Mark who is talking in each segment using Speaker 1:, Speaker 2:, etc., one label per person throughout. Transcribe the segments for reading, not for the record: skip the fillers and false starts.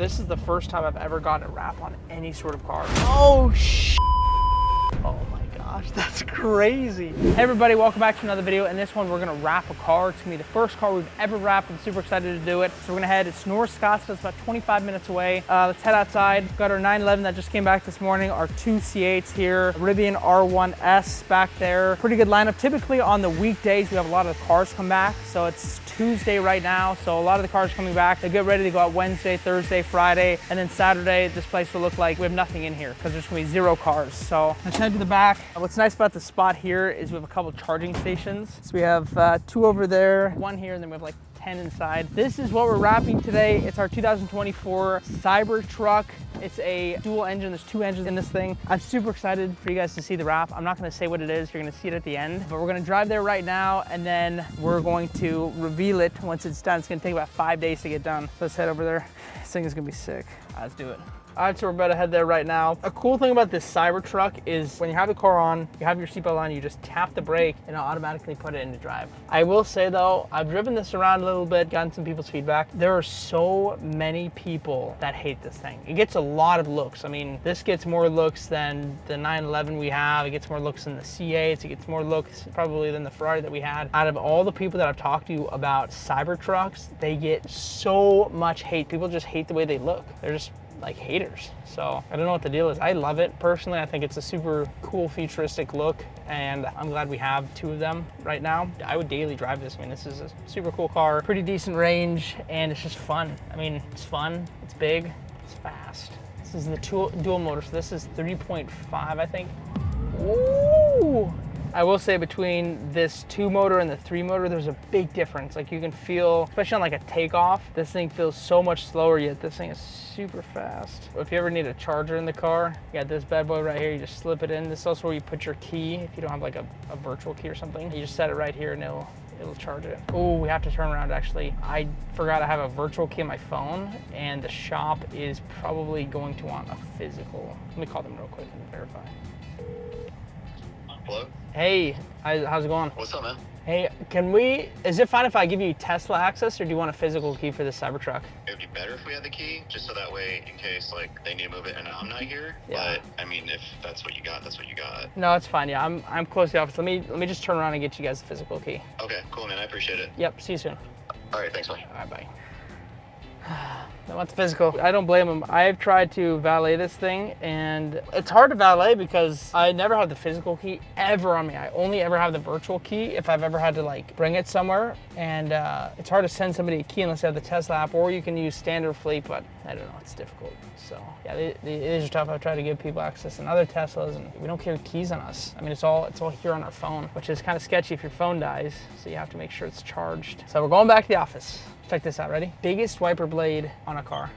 Speaker 1: this is the first time I've ever gotten a wrap on any sort of car. Oh, oh my gosh, that's crazy. Hey everybody, welcome back to another video. In this one, we're gonna wrap a car. It's gonna be the first car we've ever wrapped. I'm super excited to do it. So we're gonna head, it's North Scottsdale, it's about 25 minutes away. Let's head outside. We've got our 911 that just came back this morning, our two C8s here, Rivian R1S back there. Pretty good lineup. Typically on the weekdays, we have a lot of cars come back. So it's Tuesday right now, so a lot of the cars coming back. They get ready to go out Wednesday, Thursday, Friday, and then Saturday, this place will look like we have nothing in here because there's gonna be 0 cars. So let's head to the back. What's nice about the spot here is we have a couple charging stations. So we have 2 over there, 1 here, and then we have like 10 inside. This is what we're wrapping today. It's our 2024 Cybertruck. It's a dual engine. There's 2 engines in this thing. I'm super excited for you guys to see the wrap. I'm not gonna say what it is. You're gonna see it at the end, but we're gonna drive there right now, and then we're going to reveal it once it's done. It's gonna take about 5 days to get done. So let's head over there. This thing is gonna be sick. Let's do it. All right, so we're about to head there right now. A cool thing about this Cybertruck is when you have the car on, you have your seatbelt on, you just tap the brake and it'll automatically put it into drive. I will say though, I've driven this around a little bit, gotten some people's feedback. There are so many people that hate this thing. It gets a lot of looks. I mean, this gets more looks than the 911 we have. It gets more looks than the C8s. It gets more looks probably than the Ferrari that we had. Out of all the people that I've talked to about Cybertrucks, they get so much hate. People just hate the way they look. They're just like haters. So I don't know what the deal is. I love it personally. I think it's a super cool futuristic look, and I'm glad we have 2 of them right now. I would daily drive this. I mean, this is a super cool car, pretty decent range, and it's just fun. I mean, it's fun, it's big, it's fast. This is the dual motor, so this is 3.5, I think. Ooh! I will say between this 2 motor and the 3 motor, there's a big difference. Like you can feel, especially on like a takeoff, this thing feels so much slower, yet this thing is super fast. If you ever need a charger in the car, you got this bad boy right here, you just slip it in. This is also where you put your key if you don't have like a virtual key or something. You just set it right here and it'll charge it. Oh, we have to turn around actually. I forgot I have a virtual key on my phone, and the shop is probably going to want a physical. Let me call them real quick and verify.
Speaker 2: Hello?
Speaker 1: Hey, how's it going?
Speaker 2: What's up, man?
Speaker 1: Hey, is it fine if I give you Tesla access, or do you want a physical key for the Cybertruck?
Speaker 2: It would be better if we had the key, just so that way, in case like they need to move it and I'm not here.
Speaker 1: Yeah.
Speaker 2: But I mean, if that's what you got, that's what you got.
Speaker 1: No, it's fine. Yeah, I'm close to the office. Let me just turn around and get you guys a physical key.
Speaker 2: Okay, cool, man. I appreciate it.
Speaker 1: Yep. See you soon.
Speaker 2: All right, thanks, man.
Speaker 1: All right, bye. I want the physical. I don't blame them. I've tried to valet this thing, and it's hard to valet because I never have the physical key ever on me. I only ever have the virtual key if I've ever had to like bring it somewhere, and it's hard to send somebody a key unless you have the Tesla app, or you can use standard fleet, but I don't know, it's difficult. So yeah, it is tough. I've tried to give people access in other Teslas, and we don't carry keys on us. I mean, it's all here on our phone, which is kind of sketchy if your phone dies, so you have to make sure it's charged. So we're going back to the office. Check this out, ready? Biggest wiper blade on a car.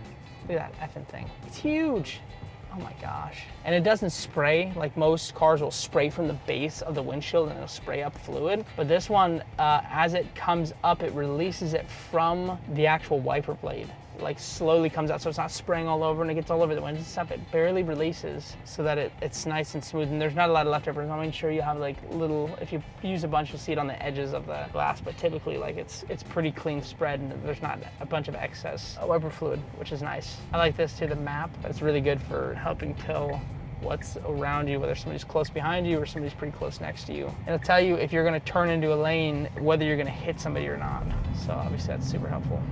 Speaker 1: Look at that effing thing. It's huge. Oh my gosh. And it doesn't spray, like most cars will spray from the base of the windshield and it'll spray up fluid. But this one, as it comes up, it releases it from the actual wiper blade. Like slowly comes out, so it's not spraying all over and it gets all over the windows and stuff. It barely releases so that it's nice and smooth, and there's not a lot of leftovers. I mean, sure you have like little, if you use a bunch, you'll see it on the edges of the glass, but typically like it's pretty clean spread, and there's not a bunch of excess wiper fluid, which is nice. I like this too, the map. It's really good for helping tell what's around you, whether somebody's close behind you or somebody's pretty close next to you. And it'll tell you if you're gonna turn into a lane, whether you're gonna hit somebody or not. So obviously that's super helpful.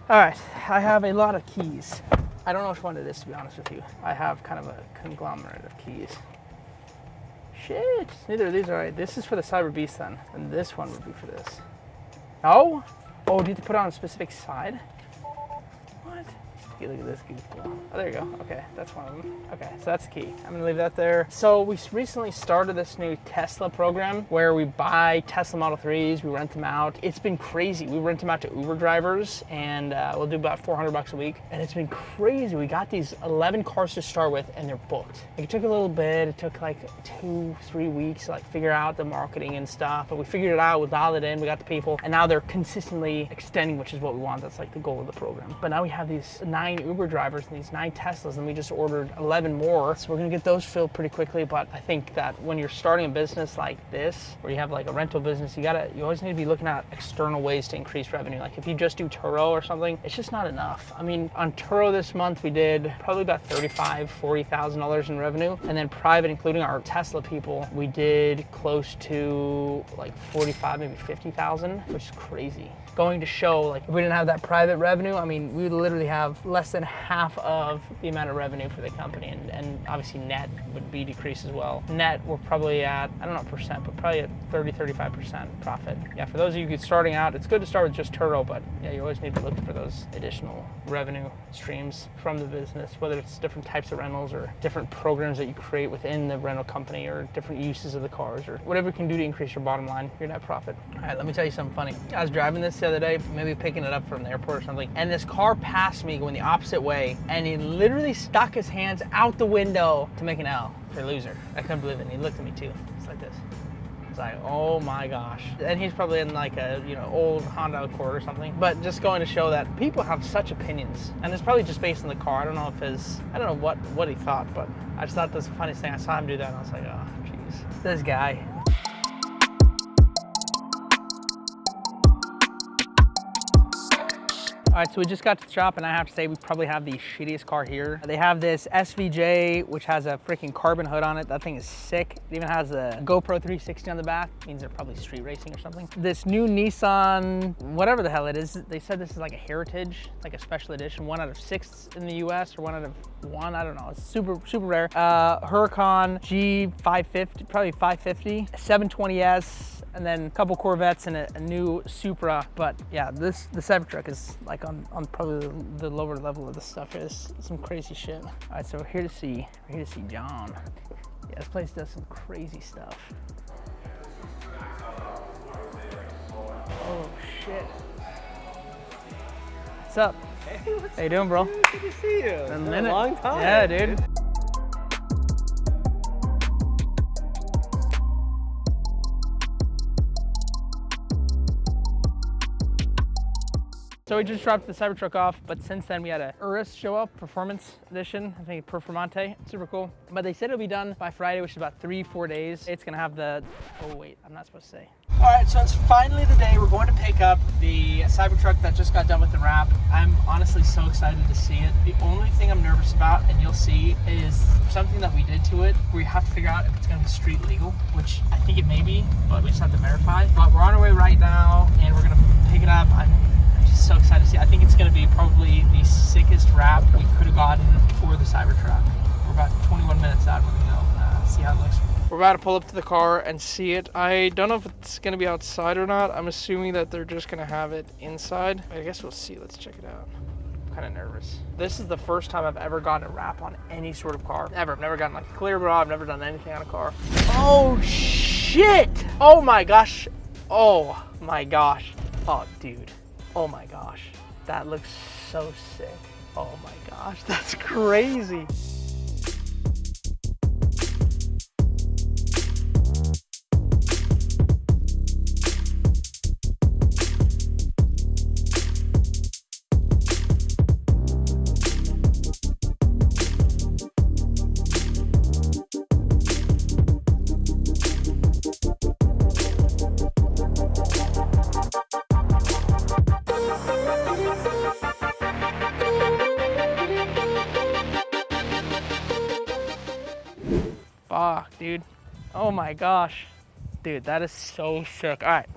Speaker 1: All right, I have a lot of keys. I don't know which one it is, to be honest with you. I have kind of a conglomerate of keys. Shit, neither of these are right. This is for the Cyber Beast then, and this one would be for this. No? Oh, do you have to put it on a specific side? What? Okay, look at this goofball. Oh, there you go. Okay, that's one of them. Okay, so that's the key. I'm gonna leave that there. So we recently started this new Tesla program where we buy Tesla Model 3s, we rent them out. It's been crazy. We rent them out to Uber drivers, and we'll do about $400 a week. And it's been crazy. We got these 11 cars to start with, and they're booked. Like, it took a little bit. It took like 2-3 weeks to like figure out the marketing and stuff, but we figured it out. We dialed it in. We got the people, and now they're consistently extending, which is what we want. That's like the goal of the program. But now we have these 9 9 Uber drivers and these 9 Teslas, and we just ordered 11 more. So we're gonna get those filled pretty quickly. But I think that when you're starting a business like this, where you have like a rental business, you always need to be looking at external ways to increase revenue. Like if you just do Turo or something, it's just not enough. I mean, on Turo this month, we did probably about $35,000, $40,000 in revenue. And then private, including our Tesla people, we did close to like 45, maybe 50,000, which is crazy. Going to show, like, if we didn't have that private revenue, I mean, we would literally have less than half of the amount of revenue for the company, and obviously net would be decreased as well. Net, we're probably at, I don't know percent, but probably at 30-35% profit. Yeah, for those of you starting out, it's good to start with just Turo, but yeah, you always need to look for those additional revenue streams from the business, whether it's different types of rentals or different programs that you create within the rental company or different uses of the cars or whatever you can do to increase your bottom line, your net profit. All right, let me tell you something funny. I was driving this the other day, maybe picking it up from the airport or something, and this car passed me going the opposite way, and he literally stuck his hands out the window to make an L for loser. I couldn't believe it, and he looked at me too. It's like this. It's like, oh my gosh. And he's probably in like a, old Honda Accord or something. But just going to show that people have such opinions, and it's probably just based on the car. I don't know what he thought, but I just thought that's the funniest thing. I saw him do that, and I was like, oh, jeez, this guy. All right, so we just got to the shop, and I have to say we probably have the shittiest car here. They have this SVJ, which has a freaking carbon hood on it. That thing is sick. It even has a GoPro 360 on the back. Means they're probably street racing or something. This new Nissan, whatever the hell it is, they said this is like a heritage, like a special edition, 1 out of 6 in the US or 1 out of 1, I don't know. It's super, super rare. Huracan G550, probably 550, 720S, and then a couple Corvettes and a new Supra. But yeah, the Cybertruck is like on probably the lower level of the stuff. It's some crazy shit. All right, so we're here to see John. Yeah, this place does some crazy stuff. Oh shit. What's up?
Speaker 3: Hey,
Speaker 1: how you doing, bro?
Speaker 3: Good to see you.
Speaker 1: A
Speaker 3: Been
Speaker 1: minute.
Speaker 3: a long time.
Speaker 1: Yeah, dude. So we just dropped the Cybertruck off, but since then we had a Urus show up, Performance Edition, I think Performante, super cool. But they said it'll be done by Friday, which is about 3-4 days. It's gonna have the, oh wait, I'm not supposed to say. All right, so it's finally the day. We're going to pick up the Cybertruck that just got done with the wrap. I'm honestly so excited to see it. The only thing I'm nervous about, and you'll see, is something that we did to it. We have to figure out if it's gonna be street legal, which I think it may be, but we just have to verify. But we're on our way right now, and we're gonna pick it up. I'm so excited to see. I think it's going to be probably the sickest wrap we could have gotten for the Cybertruck. We're about 21 minutes out. We're going to see how it looks. We're about to pull up to the car and see it. I don't know if it's going to be outside or not. I'm assuming that they're just going to have it inside. I guess we'll see. Let's check it out. I'm kind of nervous. This is the first time I've ever gotten a wrap on any sort of car. Ever. I've never gotten like a clear bra. I've never done anything on a car. Oh shit! Oh my gosh. Oh my gosh. Oh dude. Oh my gosh, that looks so sick. Oh my gosh, that's crazy. Fuck, dude. Oh my gosh. Dude, that is so sick. All right,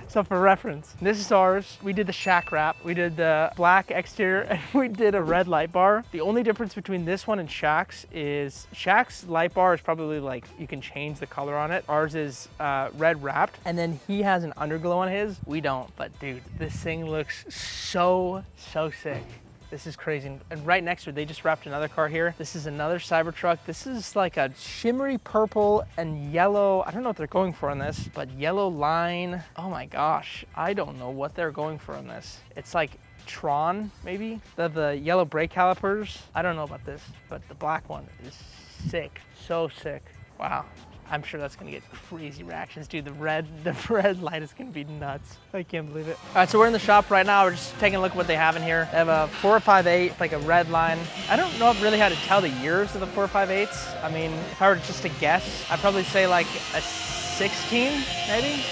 Speaker 1: so for reference, this is ours. We did the shack wrap. We did the black exterior, and we did a red light bar. The only difference between this one and Shaq's is Shaq's light bar is probably like, you can change the color on it. Ours is red wrapped, and then he has an underglow on his. We don't, but dude, this thing looks so sick. This is crazy. And right next to it, they just wrapped another car here. This is another Cybertruck. This is like a shimmery purple and yellow. I don't know what they're going for on this, but yellow line. Oh my gosh. I don't know what they're going for on this. It's like Tron, maybe? The yellow brake calipers. I don't know about this, but the black one is sick. So sick. Wow. I'm sure that's gonna get crazy reactions, dude. The red light is gonna be nuts. I can't believe it. All right, so we're in the shop right now. We're just taking a look at what they have in here. They have a 458, like a red line. I don't know really how to tell the years of the 458s. I mean, if I were just to guess, I'd probably say like a 16, maybe?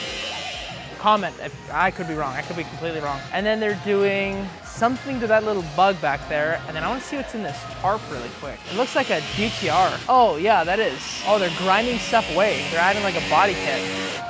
Speaker 1: Comment if I could be wrong. I could be completely wrong. And then they're doing something to that little bug back there. And then I want to see what's in this tarp really quick. It looks like a GTR. Oh yeah, that is. Oh, they're grinding stuff away. They're adding like a body kit.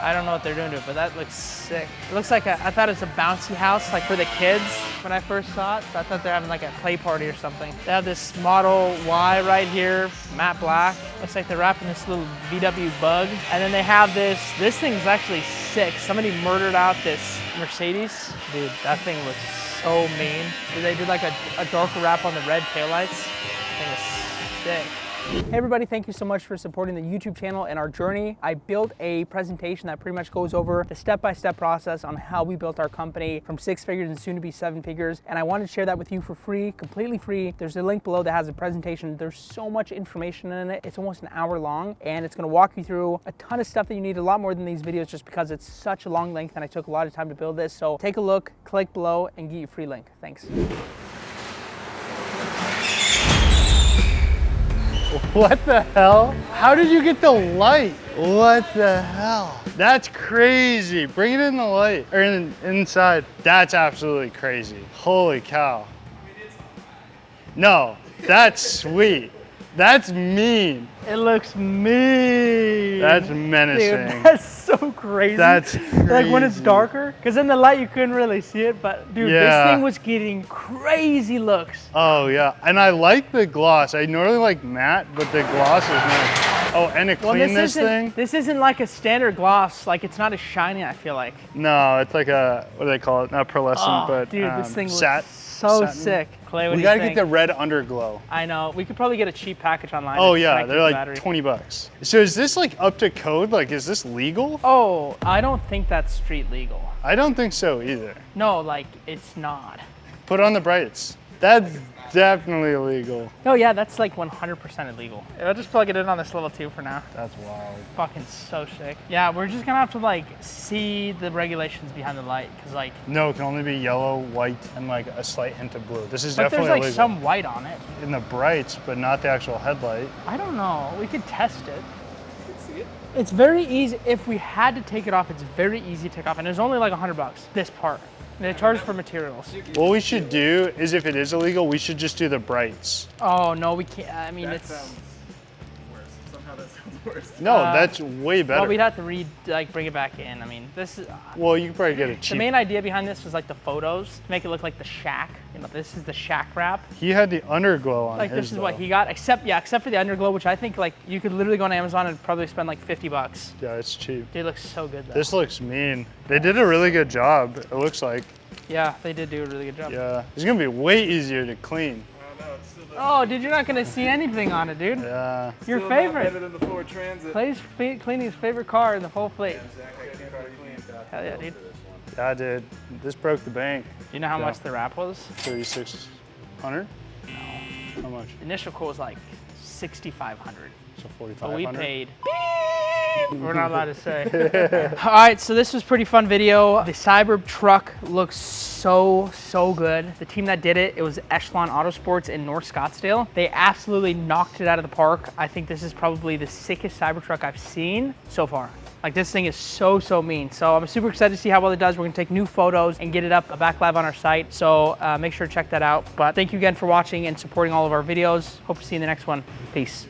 Speaker 1: I don't know what they're doing to it, but that looks sick. It looks like I thought it was a bouncy house, like for the kids when I first saw it. So I thought they're having like a play party or something. They have this Model Y right here, matte black. Looks like they're wrapping this little VW bug. And then they have this thing's actually sick. Somebody murdered out this Mercedes. Dude, that thing looks so mean. They did like a darker wrap on the red taillights. That thing is sick. Hey everybody, thank you so much for supporting the YouTube channel and our journey. I built a presentation that pretty much goes over the step-by-step process on how we built our company from 6 figures and soon to be 7 figures. And I wanted to share that with you for free, completely free. There's a link below that has a presentation. There's so much information in it. It's almost an hour long and it's gonna walk you through a ton of stuff that you need, a lot more than these videos just because it's such a long length and I took a lot of time to build this. So take a look, click below and get your free link. Thanks.
Speaker 3: What the hell? How did you get the light? What the hell? That's crazy. Bring it in the light, or inside. That's absolutely crazy. Holy cow. No, that's sweet. That's mean.
Speaker 1: It looks mean.
Speaker 3: That's menacing.
Speaker 1: Dude, that's so crazy.
Speaker 3: That's crazy.
Speaker 1: Like when it's darker, because in the light you couldn't really see it, but dude,
Speaker 3: Yeah.
Speaker 1: this thing was getting crazy looks.
Speaker 3: Oh yeah, and I like the gloss. I normally like matte, but the gloss is nice. Oh, and to clean this thing?
Speaker 1: This isn't like a standard gloss. Like it's not as shiny, I feel like.
Speaker 3: No, it's like a, what do they call it? Not pearlescent, but
Speaker 1: dude, this thing looks so
Speaker 3: satin.
Speaker 1: sick. Clay, what
Speaker 3: We
Speaker 1: do you
Speaker 3: gotta
Speaker 1: think?
Speaker 3: get the red underglow.
Speaker 1: I know. We could probably get a cheap package online.
Speaker 3: Oh
Speaker 1: to
Speaker 3: yeah,
Speaker 1: connect
Speaker 3: they're
Speaker 1: to the
Speaker 3: like
Speaker 1: battery.
Speaker 3: 20 bucks. So is this like up to code? Like, is this legal?
Speaker 1: Oh, I don't think that's street legal.
Speaker 3: I don't think so either.
Speaker 1: No, like it's not.
Speaker 3: Put on the brights. That's definitely illegal.
Speaker 1: Oh yeah, that's like 100% illegal. I'll just plug it in on this level 2 for now.
Speaker 3: That's wild.
Speaker 1: Fucking so sick. Yeah, we're just gonna have to like see the regulations behind the light, cause like.
Speaker 3: No, it can only be yellow, white, and like a slight hint of blue. This is
Speaker 1: But
Speaker 3: definitely
Speaker 1: there's like
Speaker 3: illegal.
Speaker 1: some white on it.
Speaker 3: In the brights, but not the actual headlight.
Speaker 1: I don't know. We could test it. See it. It's very easy. If we had to take it off, it's very easy to take off, and it's only like $100. This part. And they charge for materials.
Speaker 3: What we should do is, if it is illegal, we should just do the brights.
Speaker 1: Oh no, we can't. I mean,
Speaker 4: That
Speaker 1: it's.
Speaker 4: sounds worse. Somehow that sounds worse.
Speaker 3: No, that's way better.
Speaker 1: Well, we'd have to bring it back in. I mean, this is.
Speaker 3: Well, you could probably get a
Speaker 1: The
Speaker 3: cheap.
Speaker 1: main idea behind this was like the photos to make it look like the shack. You know, this is the shack wrap.
Speaker 3: He had the underglow on
Speaker 1: Like
Speaker 3: his,
Speaker 1: this is what
Speaker 3: though.
Speaker 1: he got, except for the underglow, which I think like you could literally go on Amazon and probably spend like $50.
Speaker 3: Yeah, it's cheap.
Speaker 1: Dude, it looks so good though.
Speaker 3: This looks mean. They did a really good job, it looks like.
Speaker 1: Yeah, they did do a really good job.
Speaker 3: Yeah, it's gonna be way easier to clean.
Speaker 4: No, it's still
Speaker 1: Oh, dude, you're not gonna see anything on it, dude.
Speaker 3: Yeah.
Speaker 1: Your
Speaker 4: still
Speaker 1: favorite.
Speaker 4: Better than the Ford Transit.
Speaker 1: Clay's cleaning his favorite car in the whole fleet.
Speaker 4: Exactly. I keep our clean.
Speaker 1: Hell yeah, dude.
Speaker 3: Yeah, dude. This broke the bank.
Speaker 1: Do you know how
Speaker 3: Yeah.
Speaker 1: much the wrap was?
Speaker 3: 3,600? No. How much?
Speaker 1: Initial quote was like 6,500.
Speaker 3: So
Speaker 1: But
Speaker 3: 4,500.
Speaker 1: we paid. We're not allowed to say. All right, so this was a pretty fun video. The Cybertruck looks so good. The team that did it, it was Echelon Autosports in North Scottsdale. They absolutely knocked it out of the park. I think this is probably the sickest Cybertruck I've seen so far. Like this thing is so mean. So I'm super excited to see how well it does. We're gonna take new photos and get it up back live on our site. So make sure to check that out. But thank you again for watching and supporting all of our videos. Hope to see you in the next one. Peace.